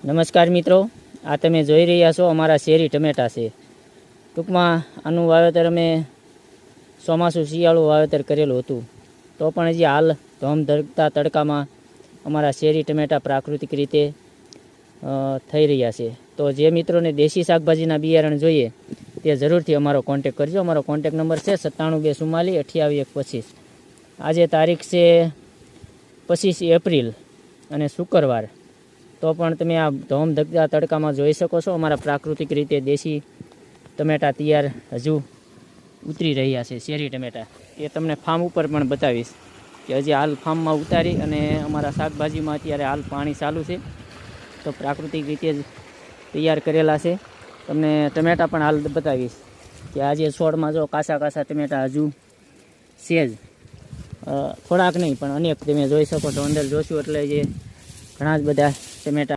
નમસ્કાર મિત્રો, આ તમે જોઈ રહ્યા છો અમારા શેરી ટમેટા છે. ટૂંકમાં આનું વાવેતર અમે ચોમાસું શિયાળું વાવેતર કરેલું હતું, તો પણ હજી હાલ ધોમ ધરતા તડકામાં અમારા શેરી ટમેટા પ્રાકૃતિક રીતે થઈ રહ્યા છે. તો જે મિત્રોને દેશી શાકભાજીના બિયારણ જોઈએ તે જરૂરથી અમારો કોન્ટેક કરજો. અમારો કોન્ટેક નંબર છે 9724482125. આજે તારીખ છે 25 એપ્રિલ અને શુક્રવાર. તો પણ તમે આ ધોમ ધગતા તડકામાં જોઈ શકો છો અમારા પ્રાકૃતિક રીતે દેશી ટમેટા તૈયાર હજુ ઉતરી રહ્યા છે. શેરી ટમેટા એ તમને ફાર્મ ઉપર પણ બતાવીશ કે હજી હાલ ફાર્મમાં ઉતારી અને અમારા શાકભાજીમાં અત્યારે હાલ પાણી ચાલુ છે, તો પ્રાકૃતિક રીતે જ તૈયાર કરેલા છે. તમને ટમેટા પણ હાલ બતાવીશ કે આજે છોડમાં જો કાસા કાસા ટમેટા હજુ છે જ, થોડાક નહીં પણ અનેક તમે જોઈ શકો છો. અંદર જોશું એટલે જે ઘણા જ બધા ટમેટા